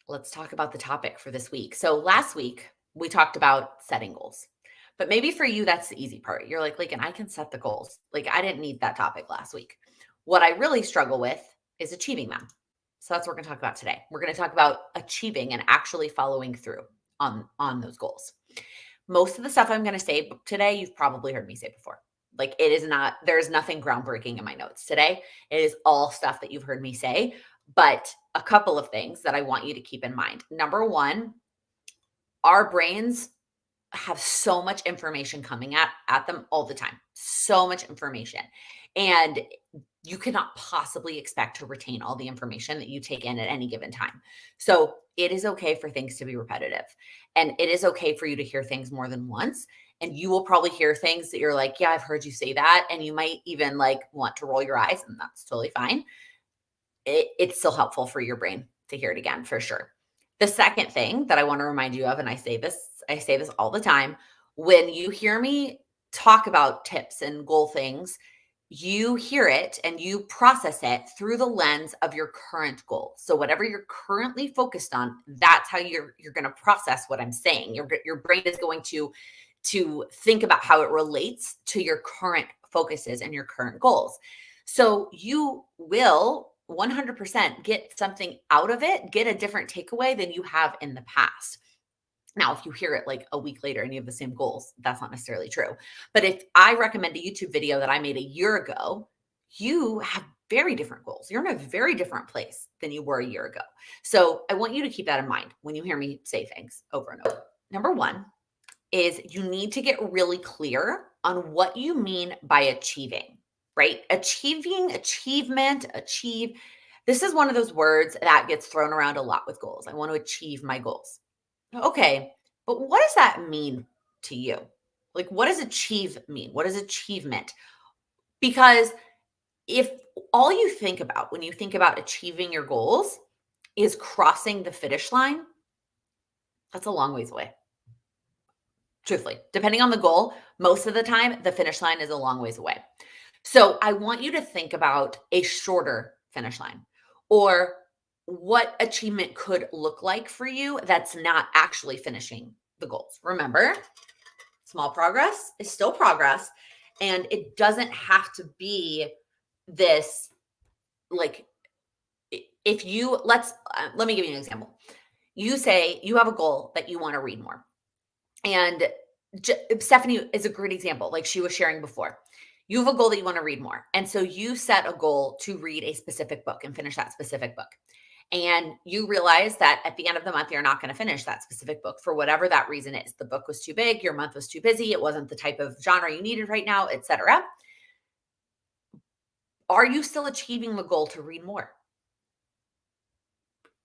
Let's talk about the topic for this week. So last week we talked about setting goals. But maybe for you, that's the easy part. You're like, Laken, I can set the goals. Like, I didn't need that topic last week. What I really struggle with is achieving them. So that's what we're going to talk about today. We're going to talk about achieving and actually following through on those goals. Most of the stuff I'm going to say today, you've probably heard me say before. Like, it is not, there's nothing groundbreaking in my notes today. It is all stuff that you've heard me say, but a couple of things that I want you to keep in mind. Number one, our brains have so much information coming at them all the time. So much information. And you cannot possibly expect to retain all the information that you take in at any given time. So it is okay for things to be repetitive. And it is okay for you to hear things more than once. And you will probably hear things that you're like, yeah, I've heard you say that. And you might even like want to roll your eyes, and that's totally fine. It's still helpful for your brain to hear it again for sure. The second thing that I want to remind you of, and I say this all the time, when you hear me talk about tips and goal things, you hear it and you process it through the lens of your current goal. So whatever you're currently focused on, that's how you're going to process what I'm saying. Your brain is going to think about how it relates to your current focuses and your current goals. So you will 100% get something out of it, get a different takeaway than you have in the past. Now, if you hear it like a week later and you have the same goals, that's not necessarily true. But if I recommend a YouTube video that I made a year ago, you have very different goals. You're in a very different place than you were a year ago. So I want you to keep that in mind when you hear me say things over and over. Number one is you need to get really clear on what you mean by achieving, right? Achieving, achievement, achieve. This is one of those words that gets thrown around a lot with goals. I want to achieve my goals. Okay, but what does that mean to you? Like, what does achieve mean? What is achievement? Because if all you think about when you think about achieving your goals is crossing the finish line, that's a long ways away. Truthfully, depending on the goal, most of the time, the finish line is a long ways away. So I want you to think about a shorter finish line or what achievement could look like for you that's not actually finishing the goals. Remember, small progress is still progress, and it doesn't have to be this like if you let me give you an example. You say you have a goal that you want to read more. And Stephanie is a great example, like she was sharing before. You have a goal that you want to read more. And so you set a goal to read a specific book and finish that specific book. And you realize that at the end of the month, you're not going to finish that specific book for whatever that reason is. The book was too big, your month was too busy, it wasn't the type of genre you needed right now, etc. Are you still achieving the goal to read more?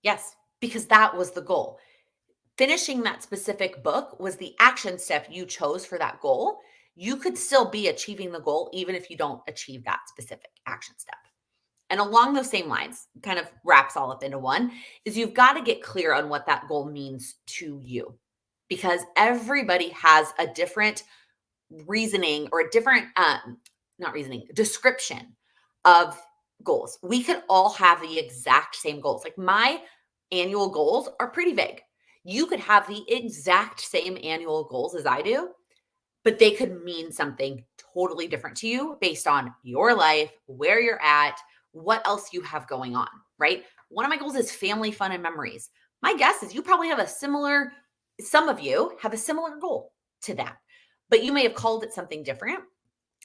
Yes, because that was the goal. Finishing that specific book was the action step you chose for that goal. You could still be achieving the goal even if you don't achieve that specific action step. And along those same lines, kind of wraps all up into one, is you've got to get clear on what that goal means to you. Because everybody has a different reasoning or a different, not reasoning, description of goals. We could all have the exact same goals. Like my annual goals are pretty vague. You could have the exact same annual goals as I do, but they could mean something totally different to you based on your life, where you're at, what else you have going on, right? One of my goals is family, fun, and memories. My guess is you probably have some of you have a similar goal to that, but you may have called it something different.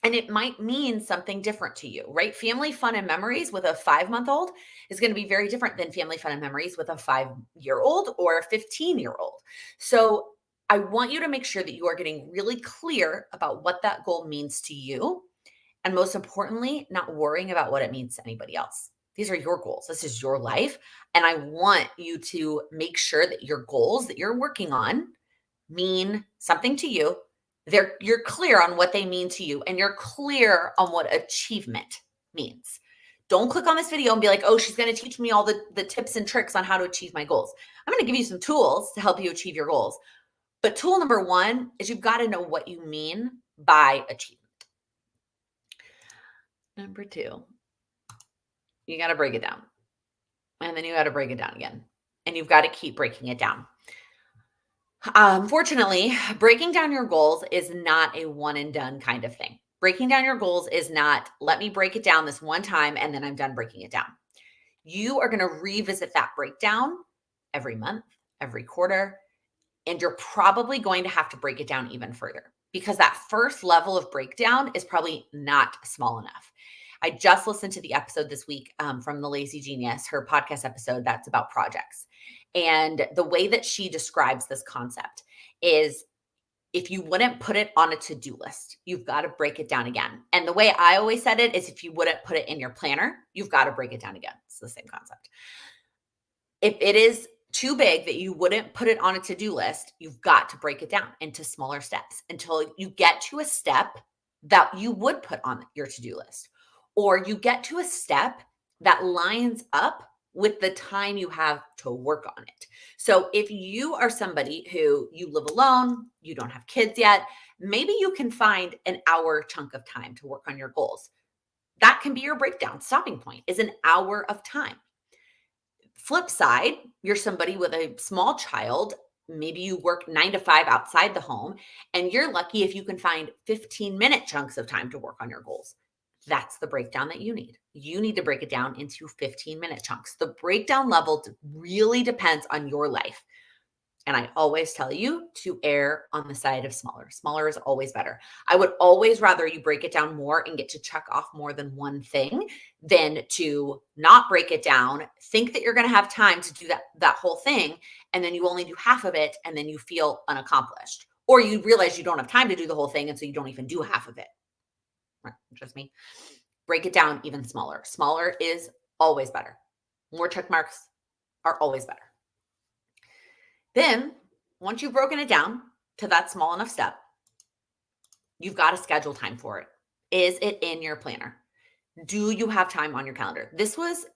And it might mean something different to you, right? Family fun and memories with a 5-month-old is going to be very different than family fun and memories with a 5-year-old or a 15-year-old. So I want you to make sure that you are getting really clear about what that goal means to you. And most importantly, not worrying about what it means to anybody else. These are your goals. This is your life. And I want you to make sure that your goals that you're working on mean something to you. You're clear on what they mean to you, and you're clear on what achievement means. Don't click on this video and be like, oh, she's going to teach me all the tips and tricks on how to achieve my goals. I'm going to give you some tools to help you achieve your goals. But tool number one is you've got to know what you mean by achievement. Number two, you got to break it down. And then you got to break it down again. and you've got to keep breaking it down. Unfortunately, breaking down your goals is not a one and done kind of thing. Breaking down your goals is not, let me break it down this one time and then I'm done breaking it down. You are going to revisit that breakdown every month, every quarter, and you're probably going to have to break it down even further because that first level of breakdown is probably not small enough. I just listened to the episode this week from The Lazy Genius, her podcast episode that's about projects. And the way that she describes this concept is if you wouldn't put it on a to-do list, you've got to break it down again. And the way I always said it is if you wouldn't put it in your planner, you've got to break it down again. It's the same concept. If it is too big that you wouldn't put it on a to-do list, you've got to break it down into smaller steps until you get to a step that you would put on your to-do list, or you get to a step that lines up with the time you have to work on it. So if you are somebody who you live alone, you don't have kids yet, maybe you can find an hour chunk of time to work on your goals. That can be your breakdown stopping point, is an hour of time. Flip side, you're somebody with a small child. Maybe you work 9 to 5 outside the home, and you're lucky if you can find 15-minute chunks of time to work on your goals. That's the breakdown that you need. You need to break it down into 15-minute chunks. The breakdown level really depends on your life. And I always tell you to err on the side of smaller. Smaller is always better. I would always rather you break it down more and get to check off more than one thing than to not break it down, think that you're going to have time to do that whole thing, and then you only do half of it, and then you feel unaccomplished. Or you realize you don't have time to do the whole thing, and so you don't even do half of it. Right, just me. Break it down even smaller. Smaller is always better. More check marks are always better. Then, once you've broken it down to that small enough step, you've got to schedule time for it. Is it in your planner? Do you have time on your calendar? This was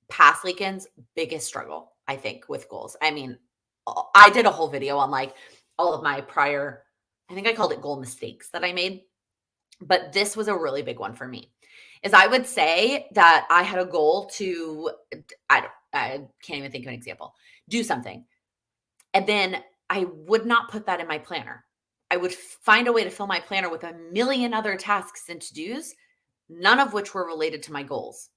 past Laken's biggest struggle, I think, with goals. I mean, I did a whole video on like all of my prior, I think I called it goal mistakes that I made. But this was a really big one for me. Is I would say that I had a goal to, I can't even think of an example, do something. And then I would not put that in my planner. I would find a way to fill my planner with a million other tasks and to-dos, none of which were related to my goals.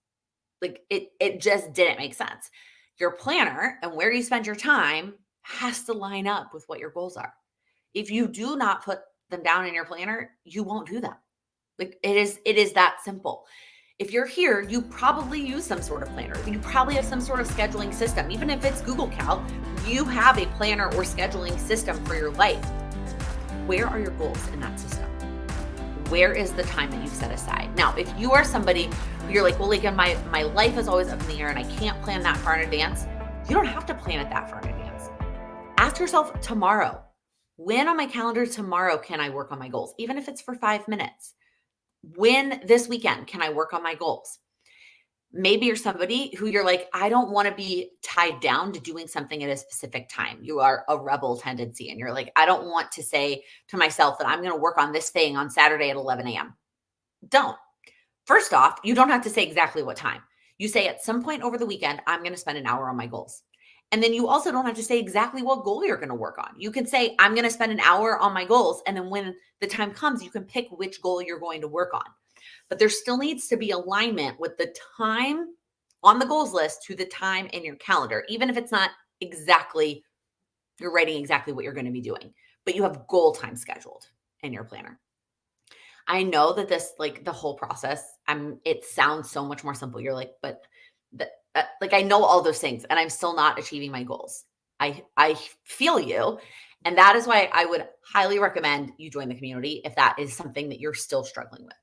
Like it just didn't make sense. Your planner and where you spend your time has to line up with what your goals are. If you do not put them down in your planner, you won't do them. Like it is that simple. If you're here, you probably use some sort of planner. You probably have some sort of scheduling system. Even if it's Google Cal, you have a planner or scheduling system for your life. Where are your goals in that system? Where is the time that you've set aside? Now, if you are somebody who you're like, well, like my life is always up in the air and I can't plan that far in advance, you don't have to plan it that far in advance. Ask yourself tomorrow, when on my calendar tomorrow can I work on my goals? Even if it's for 5 minutes. When this weekend can I work on my goals? Maybe you're somebody who you're like, I don't want to be tied down to doing something at a specific time. You are a rebel tendency. And you're like, I don't want to say to myself that I'm going to work on this thing on Saturday at 11 a.m. Don't. First off, you don't have to say exactly what time. You say at some point over the weekend, I'm going to spend an hour on my goals. And then you also don't have to say exactly what goal you're going to work on. You can say, I'm going to spend an hour on my goals. And then when the time comes, you can pick which goal you're going to work on. But there still needs to be alignment with the time on the goals list to the time in your calendar, even if it's not exactly, you're writing exactly what you're going to be doing, but you have goal time scheduled in your planner. I know that this, like the whole process, it sounds so much more simple. You're like, but like I know all those things and I'm still not achieving my goals. I feel you. And that is why I would highly recommend you join the community if that is something that you're still struggling with.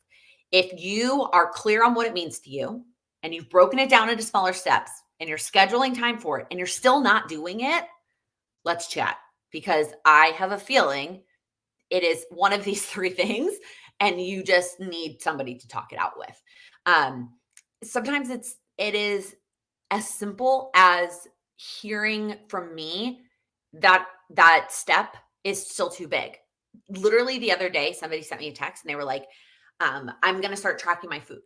If you are clear on what it means to you and you've broken it down into smaller steps and you're scheduling time for it and you're still not doing it, let's chat, because I have a feeling it is one of these 3 things and you just need somebody to talk it out with. Sometimes it is as simple as hearing from me that step is still too big. Literally the other day, somebody sent me a text and they were like, I'm going to start tracking my food.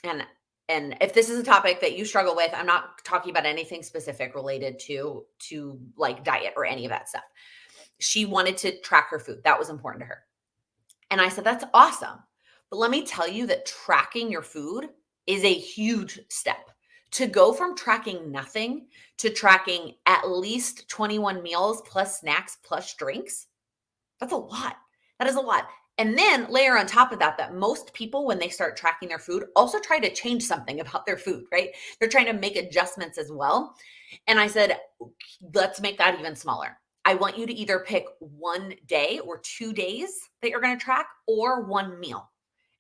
And And if this is a topic that you struggle with, I'm not talking about anything specific related to like diet or any of that stuff. She wanted to track her food. That was important to her. And I said, that's awesome. But let me tell you that tracking your food is a huge step. To go from tracking nothing to tracking at least 21 meals plus snacks plus drinks, that's a lot. That is a lot. And then layer on top of that, that most people, when they start tracking their food, also try to change something about their food, right? They're trying to make adjustments as well. And I said, let's make that even smaller. I want you to either pick one day or 2 days that you're going to track, or one meal.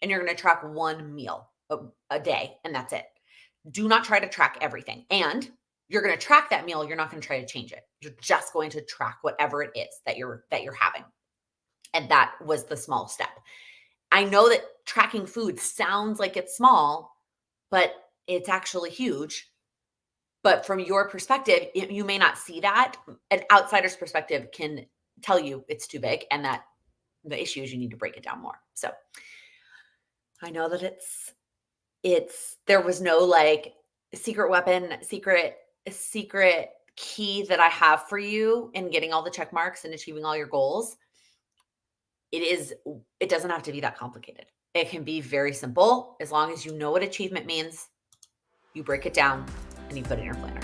And you're going to track one meal a day, and that's it. Do not try to track everything. And you're going to track that meal. You're not going to try to change it. You're just going to track whatever it is that you're having. And that was the small step. I know that tracking food sounds like it's small, but it's actually huge. But from your perspective, you may not see that. An outsider's perspective can tell you it's too big, and that the issue is you need to break it down more. So I know that there was no like secret weapon, secret key that I have for you in getting all the check marks and achieving all your goals. It doesn't have to be that complicated. It can be very simple as long as you know what achievement means, you break it down, and you put it in your planner.